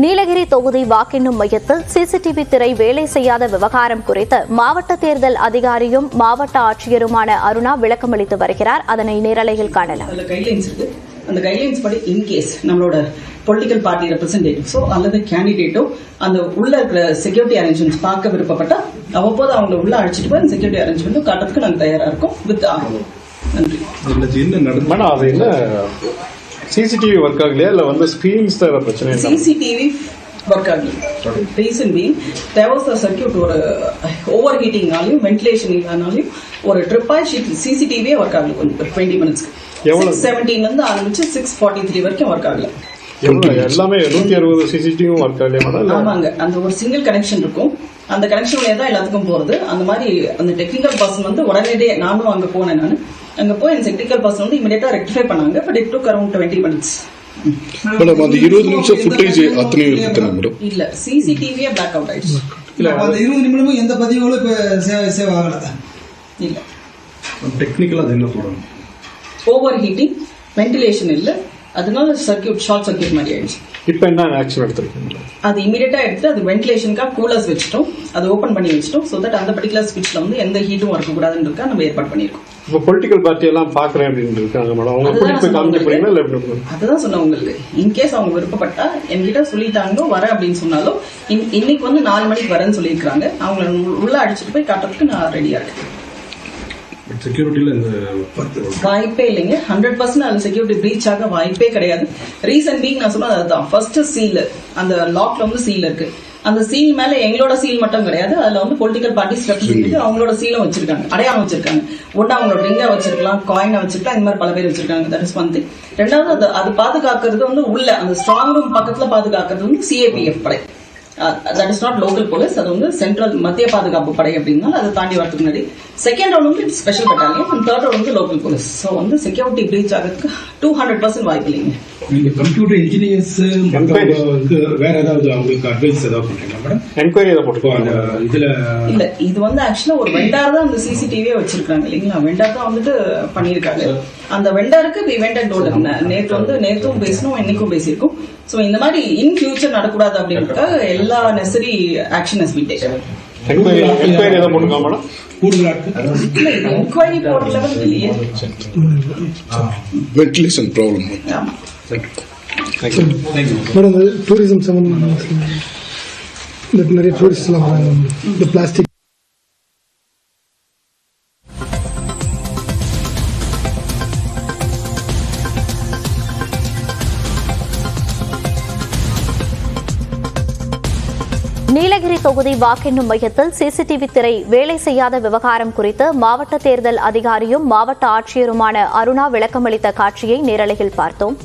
நீலகிரி தொகுதி வாக்கெண்ணும் மையத்தில் சிசிடிவி திரை வேலை செய்யாத விவகாரம் குறித்து மாவட்ட தேர்தல் அதிகாரியும் மாவட்ட ஆட்சியருமான அருணா விளக்கமளித்து வருகிறார். அதனை நேரலையில் காணலாம். அந்த கைட்லைன்ஸ் படி இன்கேஸ் நம்மளோட பொலிட்டிக்கல் பார்ட்டி ரெப்ரசன்டேட்டிவ்ஸோ அல்லது கேண்டிடேட்டோ அந்த உள்ள இருக்கிற செக்யூரிட்டி அரேஞ்ச்மெண்ட்ஸ் பார்க்க விருப்பப்பட்டா அவ்வப்போது அவங்க உள்ள அழைச்சிட்டு போய் செக்யூரிட்டி அரேஞ்ச்மெண்ட்டும் காட்டுறதுக்கு நாங்கள் தயாரா இருக்கோம். வித் நன்றி. சிசிடிவி ஒர்க் ஆகலையா இல்ல வந்து ஸ்கிரீன்ஸ் தான் பிரச்சனை? சிசிடிவி ஒர்க் ஆகல. Reason being there was a circuit ஒரு ஓவர் ஹீட்டிங்னாலையும் வென்டிலேஷன் இல்லனாலையும் ஒரு ட்ரிப்பாய் சிசிடிவியே ஒர்க் ஆகல. 20 மினிட்ஸ்க்கு 6:17 இருந்து ஆரம்பிச்சு 6:43 வரைக்கும் ஒர்க் ஆகல. எல்லாமே 160 சிசிடிவி ஒர்க் ஆகலையா? ஆமாங்க, அந்த ஒரு சிங்கிள் கனெக்ஷன் இருக்கும். அந்த கனெக்ஷன்ல தான் எல்லாத்துக்கும் போறது. அந்த மாதிரி அந்த டெக்னிக்கல் பர்சன் வந்து உடனே நானும் அங்க போனேன். நான் அங்க போய் அந்த டெக்னிக்கல் பர்சன் வந்து இமிடியேட்டா ரெக்டிஃபை பண்ணாங்க. But it took around 20 minutes. Madam அந்த 20 நிமிஷம் ஃபுட்டேஜ் அத்தனை இருக்குதா மேடம்? இல்ல, சிசிடிவியே பிளாக் அவுட் ஆயிடுச்சு. இல்ல அந்த 20 நிமிடமும் எந்த பதிவுகளும் இப்ப சேவ் ஆகல. இல்ல டெக்னிக்கலா அது என்ன சொல்றாங்க? ஓவர் ஹீட்டிங், வென்டிலேஷன் இல்ல, அதனால சர்க்யூட் ஷார்ட் சர்க்யூட் மாதிரி ஆயிடுச்சு. இப்போ என்ன ஆக்ஷன் எடுத்துருக்கீங்க? அது இமீடியட்டா எடுத்து அது வென்டிலேஷனுக்காக கூலர்ஸ் வச்சுட்டோம், அது ஓபன் பண்ணி வச்சுட்டோம். சோ தட் அந்த பர்டிகுலர் ஸ்விட்ச்ல வந்து எந்த ஹீட்டும் வரக்கூடாதுன்றதுக்காக நம்ம ஏற்பாடு பண்ணிருக்கோம். இப்போ பொலிட்டிக்கல் பார்ட்டி எல்லாம் பாக்குறேன் அப்படின்னு இருக்காங்க மேடம். அவங்க போய் காமிக்கிறீங்களா இல்ல எப்படி? அதுதான் சொன்னேன் உங்களுக்கு. இன்கேஸ் அவங்க விருப்பப்பட்டா என்கிட்ட சொல்லிட்டாங்களோ வர அப்படின்னு சொன்னாலும் இன்னைக்கு வந்து 4 மணிக்கு வரேன்னு சொல்லியிருக்காங்க. அவங்க உள்ள அடிச்சுட்டு போய் காட்டுறதுக்கு நான் ரெடியா இருக்கேன். செக்யூரிட்டில வாய்ப்பே இல்லைங்க. 100% அது செக்யூரிட்டி பிரீச் ஆக வாய்ப்பே கிடையாது. ரீசன் பீங் நான் சொன்னது அதுதான். ஃபர்ஸ்ட் சீல், அந்த லாக்ல வந்து சீல் இருக்கு. அந்த சீல் மேல எங்களோட சீல் மட்டும் கிடையாது, அதுல வந்து பொலிட்டிக்கல் பார்ட்டிஸ் ரெப்ரசன்டேட்டிவ் அவங்களோட சீலும் வச்சிருக்காங்க, அடையாளம் வச்சிருக்காங்க. ஒன்னு அவங்களோட ரிங்கா வச்சிருக்கலாம், காயினை வச்சிருக்கலாம், இந்த மாதிரி பல பேர் வச்சிருக்காங்க. That is one thing. ரெண்டாவது அது பாதுகாக்கிறது வந்து உள்ள அந்த ஸ்ட்ராங் ரூம் பக்கத்துல பாதுகாக்கிறது வந்து சிஏபிஎஃப் படை. That is not local police, அது வந்து சென்ட்ரல் மத்திய பாதுகாப்பு படை அப்படின்னா அதை தாண்டி வரதுக்கு முன்னாடி செகண்ட் ரவுண்ட் வந்து special battalion, and third round வந்து லோக்கல் போலீஸ். ஸோ வந்து செக்யூரிட்டி பிரீச் ஆகிறதுக்கு 200% வாய்ப்பு இல்லைங்க. நீங்க கம்ப்யூட்டர் இன்ஜினியர்ஸ் வேற ஏதாவது அவங்களுக்கு அட்வைஸ் ஏதாவது பண்றீங்களா மேடம்? என்கொயரி ஏதாவது போட்டுக்கோங்க இதுல? இல்ல, இது வந்து ஆக்சுவலா ஒரு வெண்டார் தான் அந்த சிசிடிவியே வச்சிருக்காங்க இல்லைங்களா? வெண்டார் தான் வந்துட்டு பண்ணிருக்காங்க. அந்த வெண்டாருக்கு நேற்றும் பேசணும், இன்னைக்கும் பேசியிருக்கோம். சோ இந்த மாதிரி இன் ஃபியூச்சர் நடக்கூடாது அப்படின்றதுக்காக எல்லா நெசரி action has been taken. Enquiry ஏதாவது போட்டுக்கோங்க மேடம். என்கொயரி போடுற லெவல் இல்லையே. Ventilation problem. மேடம் டூரிசம் சம்பந்தமான நிறைய டூரிஸ்ட் எல்லாம் வராங்க. இந்த பிளாஸ்டிக் நீலகிரி தொகுதி வாக்கெண்ணும் மையத்தில் சிசிடிவி திரை வேலை செய்யாத விவகாரம் குறித்து மாவட்ட தேர்தல் அதிகாரியும் மாவட்ட ஆட்சியருமான அருணா விளக்கமளித்த காட்சியை நேரலையில் பார்த்தோம்.